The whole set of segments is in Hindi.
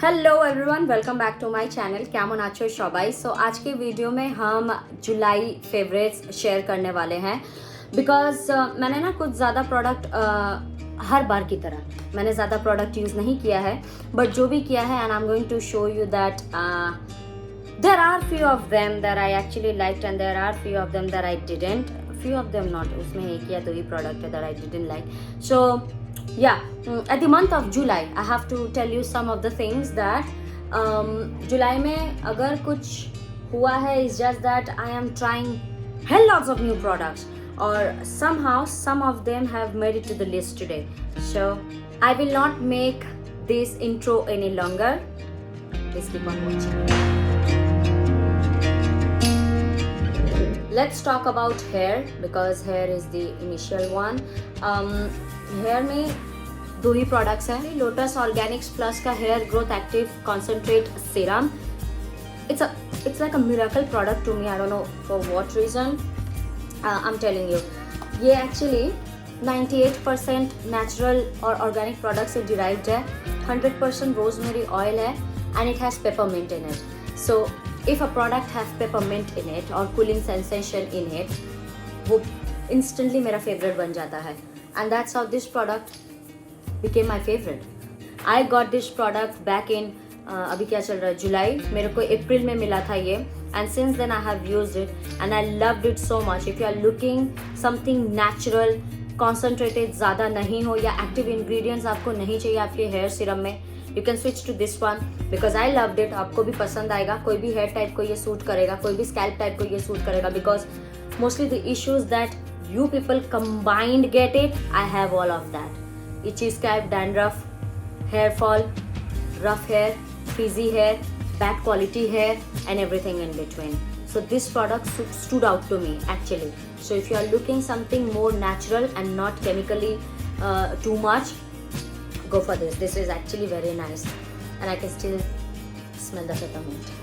Hello everyone, welcome back to my channel. केमन आछो सबाई। सो आज के वीडियो में हम जुलाई फेवरेट्स शेयर करने वाले हैं बिकॉज मैंने ना कुछ ज़्यादा प्रोडक्ट हर बार की तरह मैंने ज़्यादा प्रोडक्ट यूज़ नहीं किया है, बट जो भी किया है and I am going to show you that there are few of them that I actually liked and there are few of them that I didn't. Few of them not, उसमें एक या दो ही प्रोडक्ट है that I didn't like. So yeah, at the month of July I have to tell you some of the things that जुलाई में अगर कुछ हुआ है is just that I am trying hell lots of new products or somehow some of them have made it to the list today. So I will not make this intro any longer. Please keep on watching. Let's talk about hair because hair is the initial one. Hair में दो ही प्रोडक्ट्स हैं, लोटस ऑर्गेनिक्स प्लस का hair growth active concentrate serum. It's like a miracle product to me, I don't know for what reason. I am telling you, ये एक्चुअली 98% नेचुरल और ऑर्गेनिक प्रोडक्ट से डिराइव्ड है, 100% रोजमेरी ऑयल है and it has peppermint in it. So if a product have peppermint in it और कूलिंग सेंसेशन इन इट, वो इंस्टेंटली मेरा फेवरेट बन जाता है। And that's how this product became my favorite. I got this product back in अभी क्या चल रहा है, जुलाई। मेरे को अप्रैल में मिला था ये and since then I have used it and I loved it so much. If you are looking something natural, concentrated, ज़्यादा नहीं हो या active ingredients आपको नहीं चाहिए आपके हेयर सीरम में, you can switch to this one because I loved it. आपको भी पसंद आएगा, कोई भी हेयर टाइप को ये सूट करेगा, कोई भी स्कैल्प टाइप को ये सूट करेगा because mostly the issues that you people combined get it, I have all of that. Itchy scalp, dandruff, hair fall, rough hair, frizzy hair, bad quality hair and everything in between. So this product stood out to me actually. So if you are looking something more natural and not chemically too much, go for this. This is actually very nice and I can still smell the peppermint.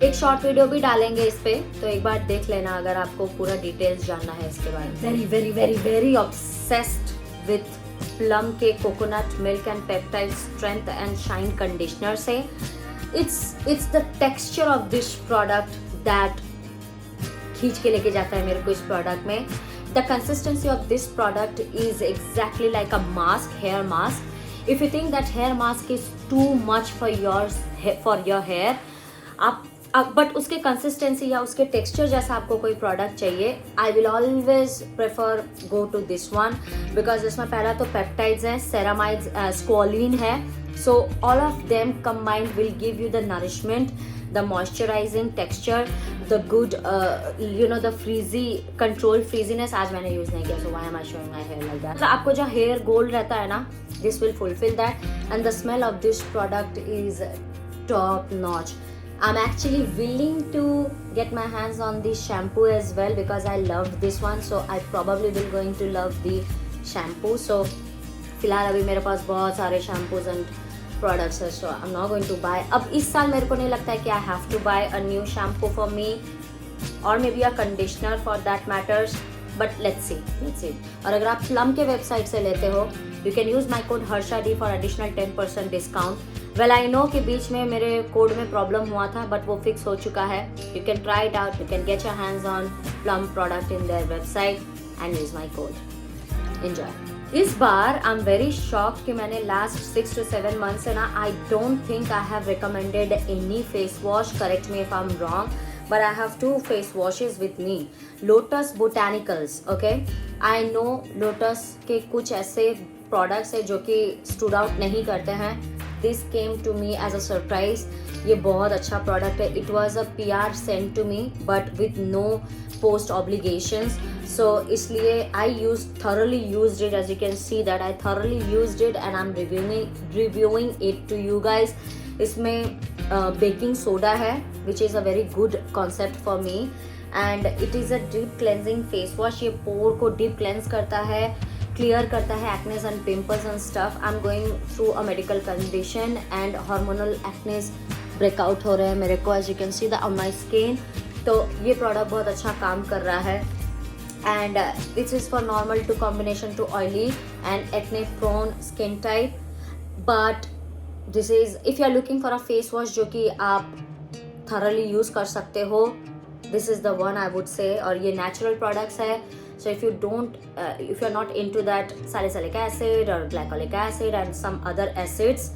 एक शॉर्ट वीडियो भी डालेंगे इस पे, तो एक बार देख लेना अगर आपको पूरा डिटेल्स जानना है इसके बारे में। Very very very very obsessed with Plum के coconut milk and peptide strength and shine conditioner से। It's the texture of this product that खींच के लेके जाता है मेरे को इस प्रोडक्ट में। The consistency of this product is exactly like a mask, hair mask. If you think that hair mask is too much for your hair, आप बट उसके कंसिस्टेंसी या उसके टेक्सचर जैसा आपको कोई प्रोडक्ट चाहिए, I will always prefer go to this one because इसमें पहला तो पेप्टाइड्स हैं, सेरामाइड्स, स्क्वालिन है। So all of them combined will give you the nourishment, the moisturising texture, the good the frizzy control frizziness. आज मैंने यूज नहीं किया, so why am I showing my hair like that. आपको जो हेयर गोल्ड रहता है ना, this will fulfil that and the smell of this product is top notch. I'm actually willing to get my hands on the shampoo as well because I loved this one, so I probably will going to love the shampoo. So फिलहाल अभी मेरे पास बहुत सारे shampoos and products है, so I'm not going to buy. अब इस साल मेरे को नहीं लगता है कि I have to buy a new shampoo for me or maybe a conditioner for that matters, but let's see. और अगर आप प्लम के वेबसाइट से लेते हो, you can use my code HARSHAD for additional 10% discount. Well I know कि बीच में मेरे कोड में प्रॉब्लम हुआ था, बट वो फिक्स हो चुका है. You can try it out, you can get your hands on plum product in their website and use my code. Enjoy. इस बार आई एम वेरी शॉक्ड कि मैंने लास्ट 6 to 7 मंथ्स से ना, I don't think I have recommended any face wash, correct me if I am wrong, but I have 2 face washes with me. Lotus Botanicals, okay? I know Lotus के कुछ ऐसे products है जो कि stood out नहीं करते हैं. This came to me as a surprise. ये बहुत अच्छा product है. It was a PR sent to me, but with no post obligations. So इसलिए I thoroughly used it. As you can see that I thoroughly used it and I'm reviewing it to you guys. इसमें baking soda है, which is a very good concept for me. And it is a deep cleansing face wash. ये pore को deep cleanse करता है, क्लियर करता है acnes and pimples and stuff. I am going through a medical condition and hormonal acnes breakout हो रहे हैं मेरे को, as you can see the on my skin. तो ये प्रोडक्ट बहुत अच्छा काम कर रहा है and this is for normal to combination to oily and acne prone skin type. But this is if you are looking for a face wash जो कि आप थरली यूज़ कर सकते हो, this is the one I would say. और ये नेचुरल प्रोडक्ट्स है, so if you are not into that salicylic acid और glycolic acid and some other acids,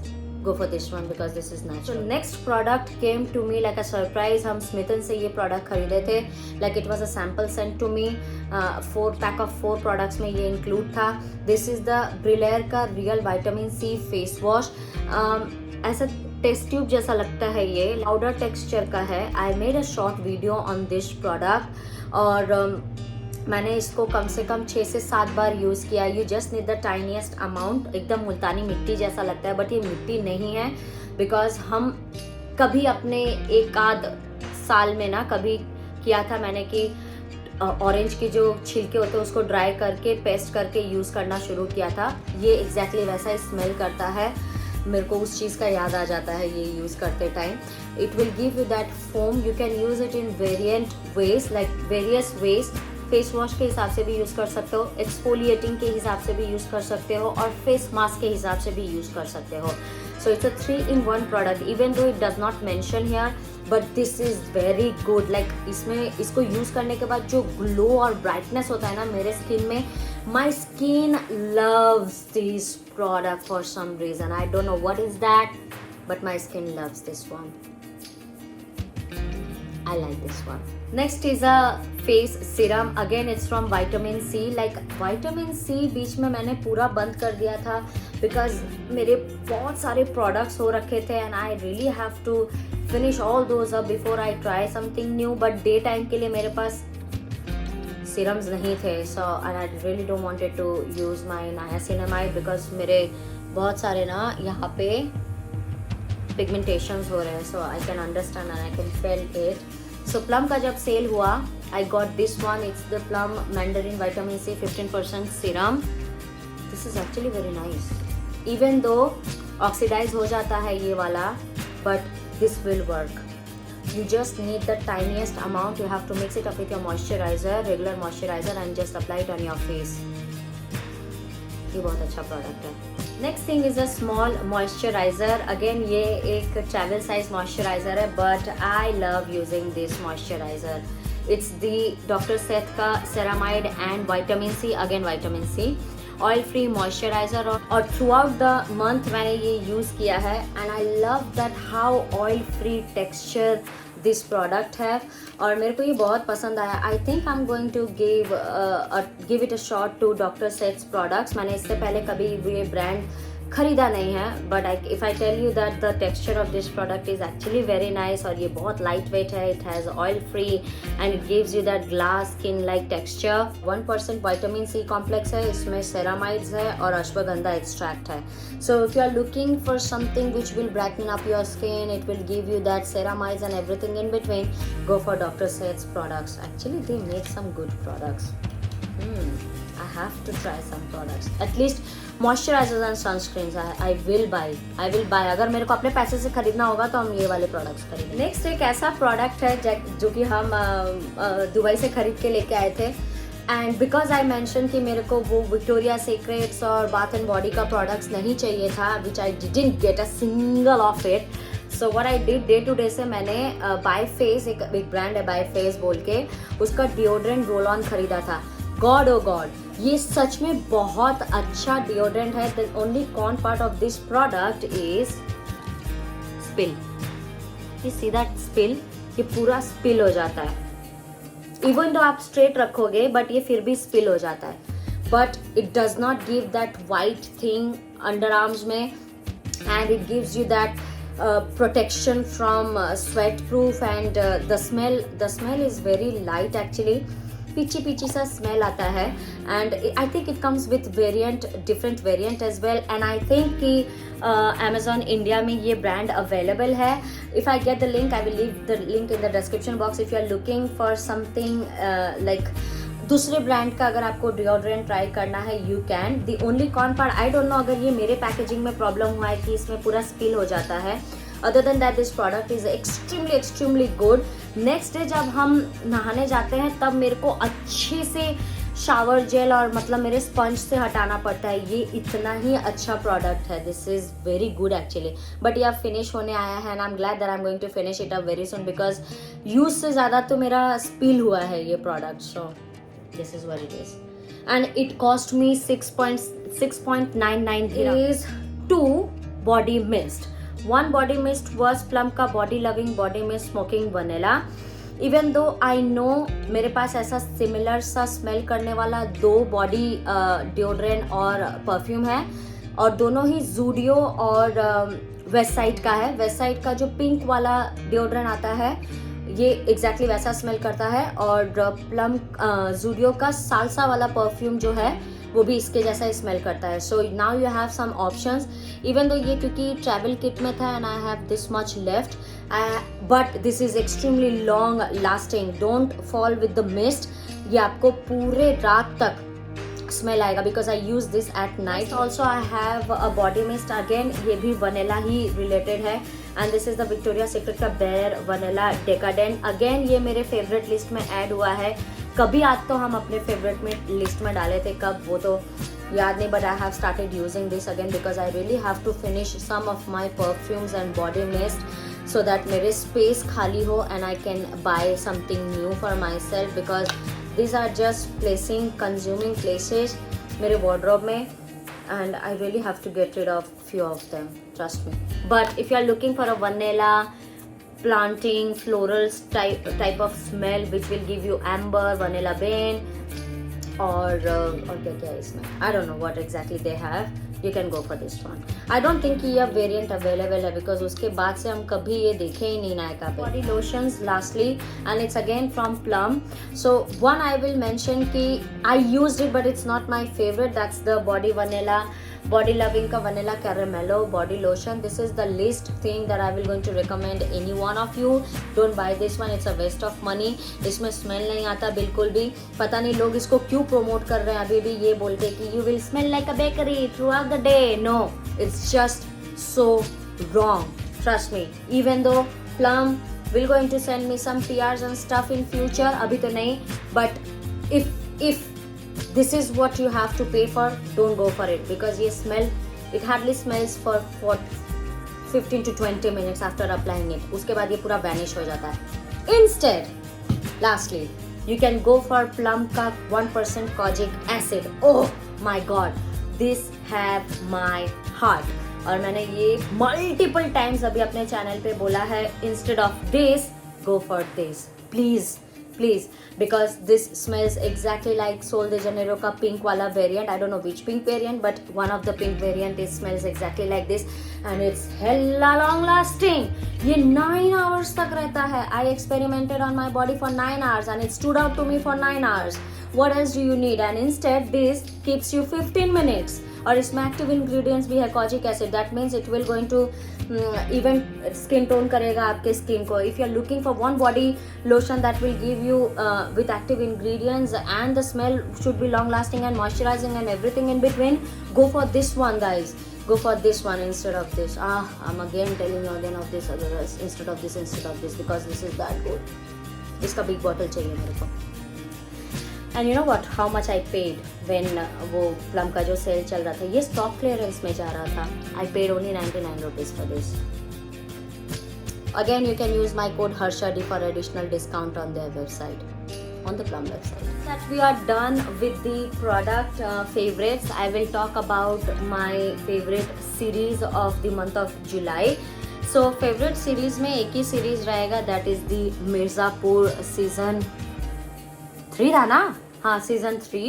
go for this one because this is natural. So next product came to me like a surprise. हम स्मिथन से ये प्रोडक्ट खरीदे थे, like it was a sample sent to me. 4 pack of 4 products में ये इंक्लूड था. दिस इज द ब्रिलेयर का real vitamin C face wash. ऐसा टेस्ट ट्यूब जैसा लगता है, ये पाउडर टेक्सचर का है. I made a short video on this product और मैंने इसको कम से कम 6 से 7 बार यूज़ किया. You just need the tiniest amount. एकदम मुल्तानी मिट्टी जैसा लगता है, बट ये मिट्टी नहीं है. बिकॉज हम कभी अपने एक आध साल में ना कभी किया था मैंने कि ऑरेंज के जो छिलके होते हैं उसको ड्राई करके पेस्ट करके यूज़ करना शुरू किया था. ये एग्जैक्टली वैसा ही स्मेल करता है. मेरे को उस चीज़ का याद आ जाता है ये यूज़ करते time. It will give you that foam. You can use it in variant ways, like various ways. Face wash के हिसाब से भी यूज़ कर सकते हो, एक्सफोलिएटिंग के हिसाब से भी यूज़ कर सकते हो और फेस मास्क के हिसाब से भी यूज़ कर सकते हो. So it's a 3-in-1 product. Even though it does not mention here, but this is very good. Like इसमें इसको यूज़ करने के बाद जो ग्लो और ब्राइटनेस होता है ना मेरे स्किन में, my skin loves this product for some reason. I don't know what is that, but my skin loves this one. I like this one. Next is a face serum. Again it's from vitamin C. Like vitamin C बीच में मैंने पूरा बंद कर दिया था because मेरे बहुत सारे products हो रखे थे and I really have to finish all those up before I try something new. But day time के लिए मेरे पास serums नहीं थे, so and I really don't wanted to use my niacinamide because मेरे बहुत सारे ना यहाँ पे पिगमेंटेशंस हो रहे हैं. So I can understand and I can feel it. So Plum का जब सेल हुआ, I got this one. It's the Plum mandarin vitamin C 15% serum. This is actually very nice. Even though oxidise हो जाता है ये वाला, but this will work. You just need the tiniest amount. You have to mix it up with your moisturizer, regular moisturizer, and just apply it on your face. ये बहुत अच्छा प्रोडक्ट है. Next thing is a small moisturiser. Again ये एक ट्रैवल साइज मॉइस्चराइजर है, but I love using this moisturiser. It's the doctor Sheth का ceramide and vitamin C. Again vitamin C oil free moisturiser. और थ्रू आउट द मंथ मैंने ये यूज़ किया है and I love that how oil free texture this product है और मेरे को ये बहुत पसंद आया. I think I am going to give it a shot to doctor Sheth's products. मैंने इससे पहले कभी ये ब्रांड खरीदा नहीं है, but if I tell you that the texture of this product is actually very nice. और ये बहुत लाइट वेट है. It has oil free and it gives you that glass skin like texture. 1% vitamin C complex है इसमें, सेरामाइड्स है और अश्वगंधा एक्सट्रैक्ट है. So if you are looking for something which will brighten up your skin, it will give you that ceramides and everything in between, go for doctor Sheth's products. Actually they make some good products. I have to try some products. At least moisturizers and sunscreens I will buy. अगर मेरे को अपने पैसे से खरीदना होगा तो हम ये वाले प्रोडक्ट्स खरीदेंगे. नेक्स्ट एक ऐसा प्रोडक्ट है जो कि हम दुबई से खरीद के लेके आए थे. एंड बिकॉज आई मैंशन कि मेरे को वो विक्टोरिया सीक्रेट्स और बाथ एंड बॉडी का प्रोडक्ट्स नहीं चाहिए था, which I didn't get a single of it. So what I did, day to day से मैंने बाय फेस, एक ब्रांड है बाय फेस बोल के, उसका डिओड्रेंट रोल ऑन खरीदा था. गॉड ओ गॉड, ये सच में बहुत अच्छा डिओड्रेंट है. The only con part of this product is spill. ये सीधा स्पिल, ये पूरा स्पिल हो जाता है. इवन तो आप स्ट्रेट रखोगे बट ये फिर भी स्पिल हो जाता है. But it does not give that white thing under arms में and it gives you that protection from sweat proof and the smell is very light actually. Peachy सा स्मेल आता है and I think it comes with different variant as well. And I think कि अमेजॉन इंडिया में ये ब्रांड अवेलेबल है. If I get the link I will leave the link in the description box. If you are looking for something like दूसरे ब्रांड का अगर आपको डिओड्रेंट ट्राई करना है, you can. The only con part, I don't know अगर ये मेरे पैकेजिंग में प्रॉब्लम हुआ है कि इसमें पूरा स्पिल हो जाता है. Other than that this product is extremely good. Next day जब हम नहाने जाते हैं तब मेरे को अच्छे से शावर जेल और मतलब मेरे स्पंज से हटाना पड़ता है, ये इतना ही अच्छा प्रोडक्ट है. This is very good actually. But ये अब फिनिश होने आया है and I am glad that I am going to finish it up very soon, because use से ज़्यादा तो मेरा स्पिल हुआ है ये product. So this is what it is and it cost me 6.99 is 2 body mist. One body mist was Plum का body loving body mist smoking vanilla. Even though I know मेरे पास ऐसा सिमिलर सा स्मेल करने वाला 2 बॉडी डिओड्रेंट और परफ्यूम है और दोनों ही जूडियो और वेस्ट साइड का है. वेस्ट साइड का जो पिंक वाला डिओड्रेंट आता है ये एग्जैक्टली वैसा स्मेल करता है और प्लम जूडियो का साल्सा वाला परफ्यूम जो है वो भी इसके जैसा स्मेल करता है. So now you have some options. Even though ये क्योंकि ट्रैवल किट में था and I have this much left, but this is extremely long lasting. Don't fall with the mist. ये आपको पूरे रात तक स्मेल आएगा because I use this at night. Also I have a body mist, again ये भी वनीला ही रिलेटेड है and this is the Victoria secret का बेयर वनीला डेकाडेंट. अगेन ये मेरे फेवरेट लिस्ट में ऐड हुआ है. कभी आज तो हम अपने फेवरेट में लिस्ट में डाले थे, कब वो तो याद नहीं, but I have started using this again because I really have to finish some of my perfumes and body mist so that मेरे स्पेस खाली हो and I can buy something new for myself because these are just placing consuming places मेरे wardrobe में and I really have to get rid of few of them, trust me. But if you are looking for a vanilla planting floral type of smell which will give you amber, vanilla bean और क्या है इसमें, I don't know what exactly they have, you can go for this one. I don't think कि यह वेरिएंट अवेलेबल है बिकॉज उसके बाद से हम कभी ये देखे ही नहीं नायका पे. Body lotions lastly and it's again from Plum. So one I will mention कि I used it but it's not my favourite. That's the body vanilla body loving का vanilla caramelo body lotion. This is the least thing that I will going to recommend any one of you. Don't buy this one, it's a waste of money. इसमें स्मेल नहीं आता बिल्कुल भी. पता नहीं लोग इसको क्यों प्रोमोट कर रहे हैं अभी भी ये बोल के कि you will smell like a bakery through out the day. No, it's just so wrong. Trust me. Even though Plum will going to send me some PRs and stuff in future, अभी तो नहीं. But if this is what you have to pay for, don't go for it because ये smell, it hardly smells for 15 to 20 minutes after applying it. उसके बाद ये पूरा vanish हो जाता है. Instead, lastly, you can go for Plum का 1% kojic acid. Oh my God. This have my heart. और मैंने ये मल्टीपल टाइम्स अभी अपने चैनल पे बोला है. Instead of this go for this please because this smells exactly like Sol de Janeiro का पिंक वाला variant. I don't know which pink variant but one of the pink variant it smells exactly like this and it's hella long lasting. ये 9 आवर्स तक रहता है. I experimented on my body for 9 hours and it stood out to me for 9 hours. What else do you need? And instead this keeps you 15 minutes. और इसमें एक्टिव इंग्रेडिएंट्स भी है kojic acid. That means it will going to even skin tone करेगा आपके स्किन को. If you are looking for one body lotion that will give you with active ingredients and the smell should be long lasting and moisturising and everything in between, go for this one guys. Go for this one instead of this. I'm again telling you again of this instead of this because this is that good. इसका बिग बॉटल चाहिए मेरे को. And you know what how much I paid when वो प्लम का जो सेल चल रहा था, ये स्टॉक क्लियरेंस में जा रहा था. I paid only 99 rupees for this. Again you can use my code Harshadi for additional discount on their website, on the Plum website. That we are done with the product favorites. I will talk about my favorite series of the month of July. So favorite series में एक ही series रहेगा, that is the Mirzapur season 3 था ना. हाँ सीजन 3.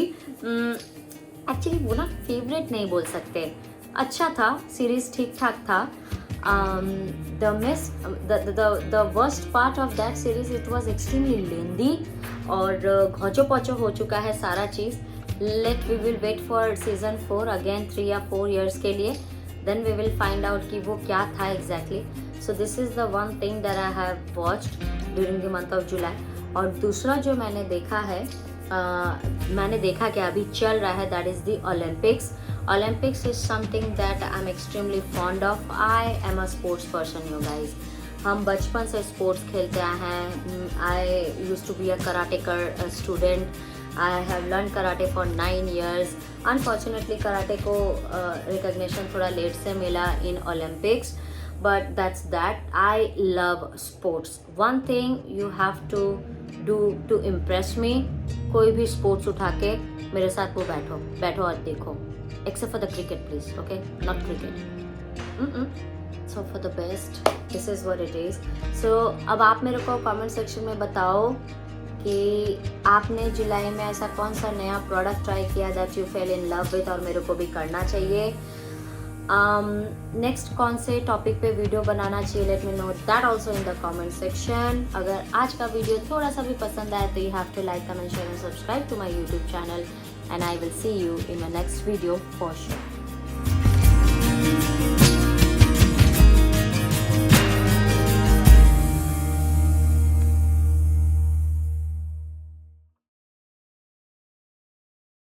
एक्चुअली वो ना फेवरेट नहीं बोल सकते, अच्छा था सीरीज, ठीक ठाक था. The worst part of that series it was extremely lengthy और घोचो पोचो हो चुका है सारा चीज़. We will wait for season 4 again 3 या 4 years के लिए. Then we will find out कि वो क्या था exactly. So this is the one thing that I have watched during the month of July. और दूसरा जो मैंने देखा है, मैंने देखा कि अभी चल रहा है, that is the Olympics. Olympics is something that I am extremely fond of. I am a sports person you guys. हम बचपन से स्पोर्ट्स खेलते आए हैं. I use to be a karateka student I have learn karate for 9 years. Unfortunately karate को रिकग्निशन थोड़ा लेट से मिला in Olympics, but that's that. I love sports. One thing you have to do to impress me, कोई भी स्पोर्ट्स उठा के मेरे साथ वो बैठो और देखो, except for the cricket please, okay, not cricket. So for the best, this is what it is. So अब आप मेरे को कमेंट सेक्शन में बताओ कि आपने जुलाई में ऐसा कौन सा नया प्रोडक्ट ट्राई किया that you fail in love with और मेरे को भी करना चाहिए. नेक्स्ट कौन से टॉपिक पे वीडियो बनाना चाहिए, let me know that also in the comment section. अगर आज का वीडियो थोड़ा सा भी पसंद आया तो you have to like, comment, share and subscribe to my YouTube channel and I will see you in my next video for sure.